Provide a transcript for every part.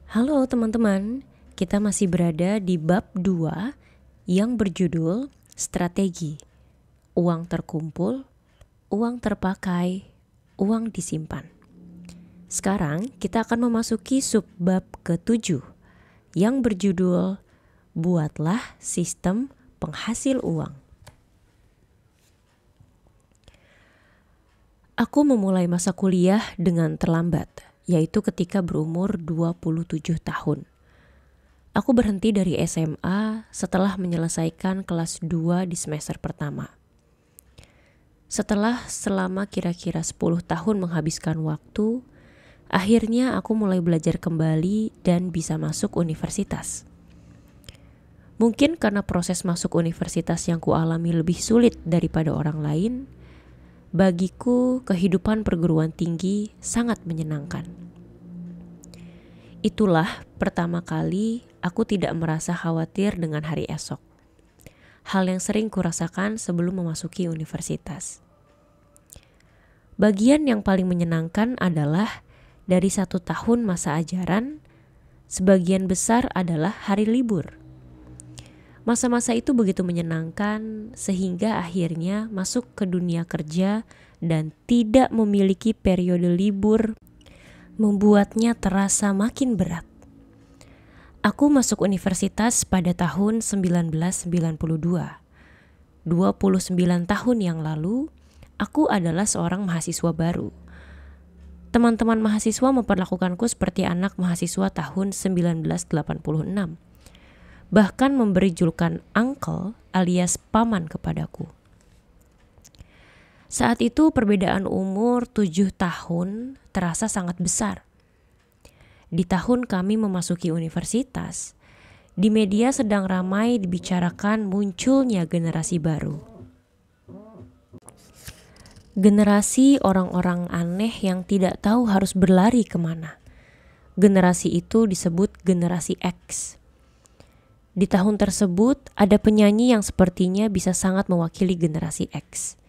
Halo teman-teman, kita masih berada di bab 2 yang berjudul Strategi. Uang terkumpul, uang terpakai, uang disimpan. Sekarang kita akan memasuki subbab ke-7 yang berjudul Buatlah Sistem Penghasil Uang. Aku memulai masa kuliah dengan terlambat, yaitu ketika berumur 27 tahun. Aku berhenti dari SMA setelah menyelesaikan kelas 2 di semester pertama. Setelah selama kira-kira 10 tahun menghabiskan waktu, akhirnya aku mulai belajar kembali dan bisa masuk universitas. Mungkin karena proses masuk universitas yang kualami lebih sulit daripada orang lain, bagiku kehidupan perguruan tinggi sangat menyenangkan. Itulah pertama kali aku tidak merasa khawatir dengan hari esok. Hal yang sering kurasakan sebelum memasuki universitas. Bagian yang paling menyenangkan adalah dari 1 tahun masa ajaran, sebagian besar adalah hari libur. Masa-masa itu begitu menyenangkan sehingga akhirnya masuk ke dunia kerja dan tidak memiliki periode libur membuatnya terasa makin berat. Aku masuk universitas pada tahun 1992. 29 tahun yang lalu, aku adalah seorang mahasiswa baru. Teman-teman mahasiswa memperlakukanku seperti anak mahasiswa tahun 1986. Bahkan memberi julukan uncle alias paman kepadaku. Saat itu perbedaan umur 7 tahun terasa sangat besar. Di tahun kami memasuki universitas, di media sedang ramai dibicarakan munculnya generasi baru. Generasi orang-orang aneh yang tidak tahu harus berlari kemana. Generasi itu disebut generasi X. Di tahun tersebut ada penyanyi yang sepertinya bisa sangat mewakili generasi X.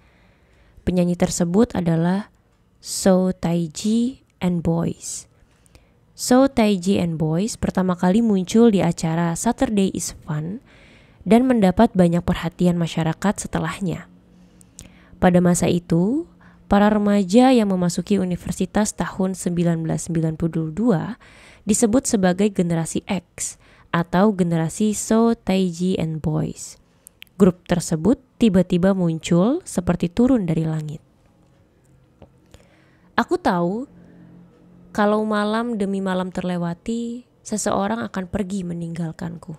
Penyanyi tersebut adalah So Taiji and Boys. So Taiji and Boys pertama kali muncul di acara Saturday is Fun dan mendapat banyak perhatian masyarakat setelahnya. Pada masa itu, para remaja yang memasuki universitas tahun 1992 disebut sebagai generasi X atau generasi So Taiji and Boys. Grup tersebut tiba-tiba muncul seperti turun dari langit. Aku tahu kalau malam demi malam terlewati, seseorang akan pergi meninggalkanku.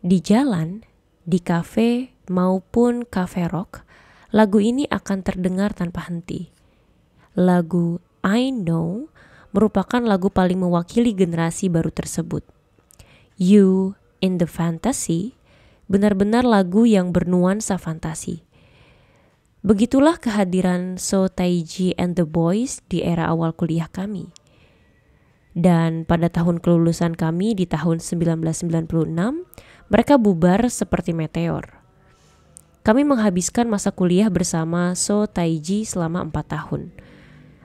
Di jalan, di kafe maupun kafe rock, lagu ini akan terdengar tanpa henti. Lagu I Know merupakan lagu paling mewakili generasi baru tersebut. You in the Fantasy benar-benar lagu yang bernuansa fantasi. Begitulah kehadiran So Taiji and the Boys di era awal kuliah kami. Dan pada tahun kelulusan kami di tahun 1996, mereka bubar seperti meteor. Kami menghabiskan masa kuliah bersama So Taiji selama 4 tahun.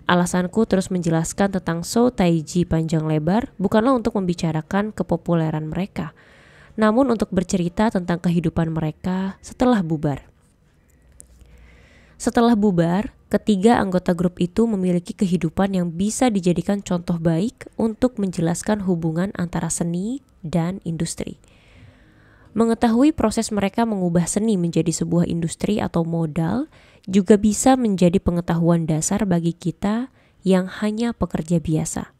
Alasanku terus menjelaskan tentang So Taiji panjang lebar bukanlah untuk membicarakan kepopuleran mereka, namun untuk bercerita tentang kehidupan mereka setelah bubar. Setelah bubar, ketiga anggota grup itu memiliki kehidupan yang bisa dijadikan contoh baik untuk menjelaskan hubungan antara seni dan industri. Mengetahui proses mereka mengubah seni menjadi sebuah industri atau modal juga bisa menjadi pengetahuan dasar bagi kita yang hanya pekerja biasa.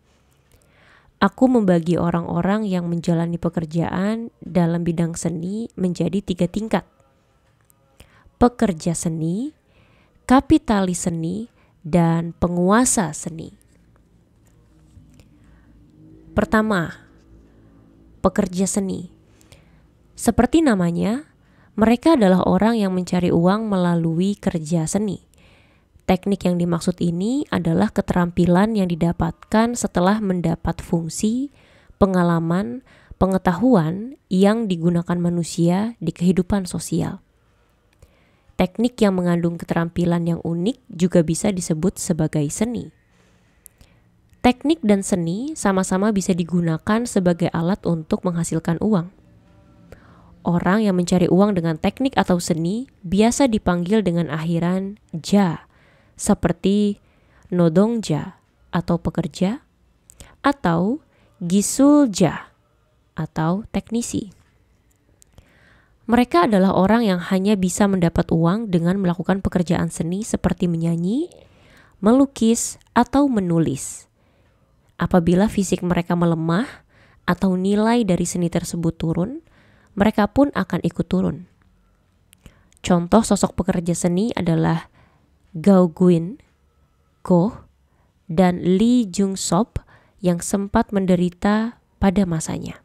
Aku membagi orang-orang yang menjalani pekerjaan dalam bidang seni menjadi 3 tingkat. Pekerja seni, kapitalis seni, dan penguasa seni. Pertama, pekerja seni. Seperti namanya, mereka adalah orang yang mencari uang melalui kerja seni. Teknik yang dimaksud ini adalah keterampilan yang didapatkan setelah mendapat fungsi, pengalaman, pengetahuan yang digunakan manusia di kehidupan sosial. Teknik yang mengandung keterampilan yang unik juga bisa disebut sebagai seni. Teknik dan seni sama-sama bisa digunakan sebagai alat untuk menghasilkan uang. Orang yang mencari uang dengan teknik atau seni biasa dipanggil dengan akhiran ja, seperti nodongja atau pekerja, atau gisulja atau teknisi. Mereka adalah orang yang hanya bisa mendapat uang dengan melakukan pekerjaan seni seperti menyanyi, melukis, atau menulis. Apabila fisik mereka melemah atau nilai dari seni tersebut turun, mereka pun akan ikut turun. Contoh sosok pekerja seni adalah Gao Guin, Goh, dan Lee Jung Sop yang sempat menderita pada masanya.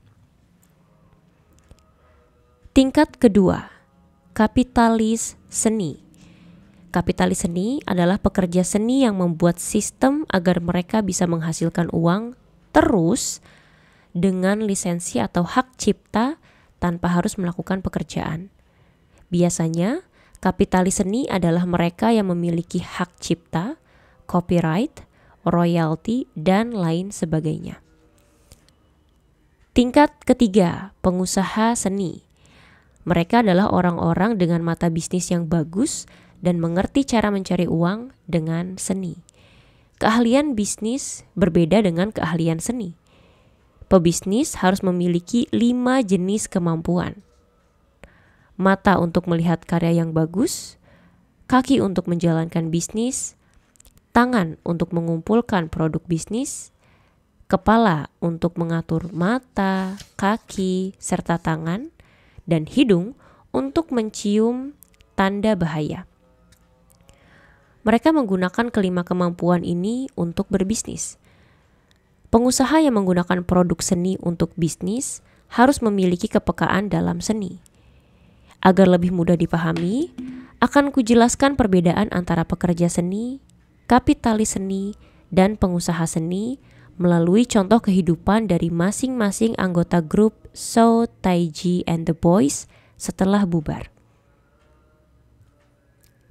Tingkat kedua, kapitalis seni. Kapitalis seni adalah pekerja seni yang membuat sistem agar mereka bisa menghasilkan uang terus dengan lisensi atau hak cipta tanpa harus melakukan pekerjaan. Biasanya, kapitalis seni adalah mereka yang memiliki hak cipta, copyright, royalti, dan lain sebagainya. Tingkat ketiga, pengusaha seni. Mereka adalah orang-orang dengan mata bisnis yang bagus dan mengerti cara mencari uang dengan seni. Keahlian bisnis berbeda dengan keahlian seni. Pebisnis harus memiliki 5 jenis kemampuan. Mata untuk melihat karya yang bagus, kaki untuk menjalankan bisnis, tangan untuk mengumpulkan produk bisnis, kepala untuk mengatur mata, kaki, serta tangan, dan hidung untuk mencium tanda bahaya. Mereka menggunakan kelima kemampuan ini untuk berbisnis. Pengusaha yang menggunakan produk seni untuk bisnis harus memiliki kepekaan dalam seni. Agar lebih mudah dipahami, akan kujelaskan perbedaan antara pekerja seni, kapitalis seni, dan pengusaha seni melalui contoh kehidupan dari masing-masing anggota grup So Taiji and the Boys setelah bubar.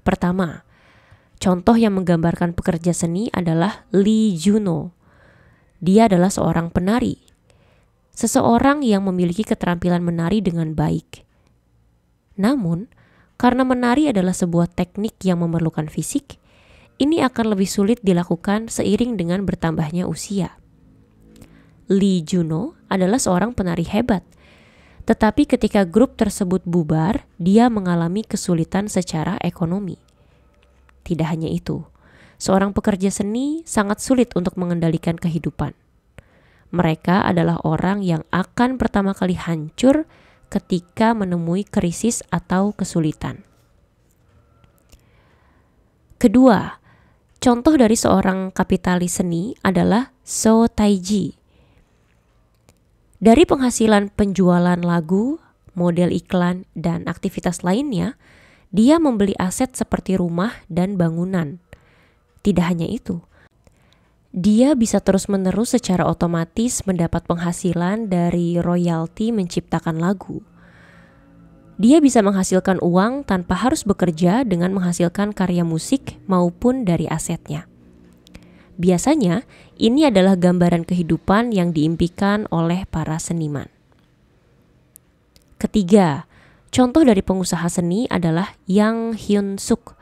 Pertama, contoh yang menggambarkan pekerja seni adalah Lee Juno. Dia adalah seorang penari, seseorang yang memiliki keterampilan menari dengan baik. Namun, karena menari adalah sebuah teknik yang memerlukan fisik, ini akan lebih sulit dilakukan seiring dengan bertambahnya usia. Lee Juno adalah seorang penari hebat, tetapi ketika grup tersebut bubar, dia mengalami kesulitan secara ekonomi. Tidak hanya itu, seorang pekerja seni sangat sulit untuk mengendalikan kehidupan. Mereka adalah orang yang akan pertama kali hancur ketika menemui krisis atau kesulitan. Kedua, contoh dari seorang kapitalis seni adalah So Taiji. Dari penghasilan penjualan lagu, model iklan, dan aktivitas lainnya, dia membeli aset seperti rumah dan bangunan. Tidak hanya itu, dia bisa terus-menerus secara otomatis mendapat penghasilan dari royalti menciptakan lagu. Dia bisa menghasilkan uang tanpa harus bekerja dengan menghasilkan karya musik maupun dari asetnya. Biasanya, ini adalah gambaran kehidupan yang diimpikan oleh para seniman. Ketiga, contoh dari pengusaha seni adalah Yang Hyun Suk.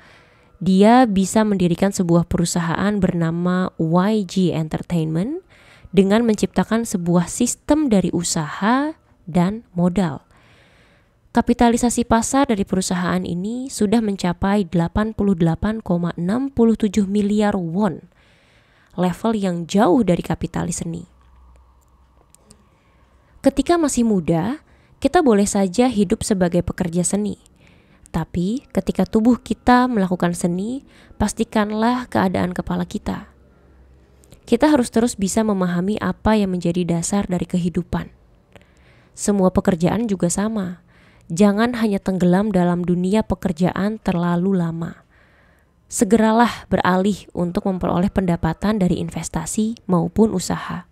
Dia bisa mendirikan sebuah perusahaan bernama YG Entertainment dengan menciptakan sebuah sistem dari usaha dan modal. Kapitalisasi pasar dari perusahaan ini sudah mencapai 88,67 miliar won, level yang jauh dari kapitalis seni. Ketika masih muda, kita boleh saja hidup sebagai pekerja seni. Tapi ketika tubuh kita melakukan seni, pastikanlah keadaan kepala kita. Kita harus terus bisa memahami apa yang menjadi dasar dari kehidupan. Semua pekerjaan juga sama. Jangan hanya tenggelam dalam dunia pekerjaan terlalu lama. Segeralah beralih untuk memperoleh pendapatan dari investasi maupun usaha.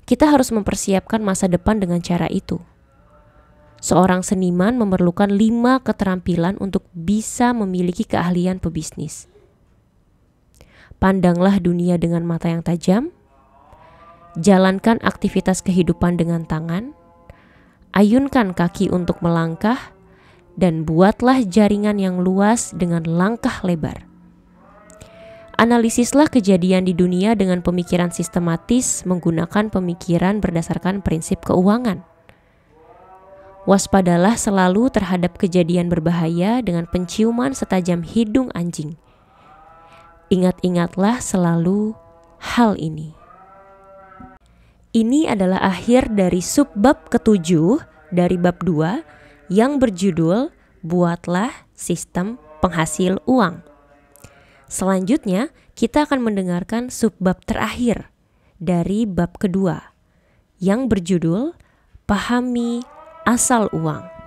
Kita harus mempersiapkan masa depan dengan cara itu. Seorang seniman memerlukan 5 keterampilan untuk bisa memiliki keahlian pebisnis. Pandanglah dunia dengan mata yang tajam. Jalankan aktivitas kehidupan dengan tangan. Ayunkan kaki untuk melangkah. Dan buatlah jaringan yang luas dengan langkah lebar. Analisislah kejadian di dunia dengan pemikiran sistematis menggunakan pemikiran berdasarkan prinsip keuangan. Waspadalah selalu terhadap kejadian berbahaya dengan penciuman setajam hidung anjing. Ingat-ingatlah selalu hal ini. Ini adalah akhir dari subbab ke-7 dari bab 2 yang berjudul Buatlah Sistem Penghasil Uang. Selanjutnya, kita akan mendengarkan subbab terakhir dari bab kedua yang berjudul Pahami Asal Uang.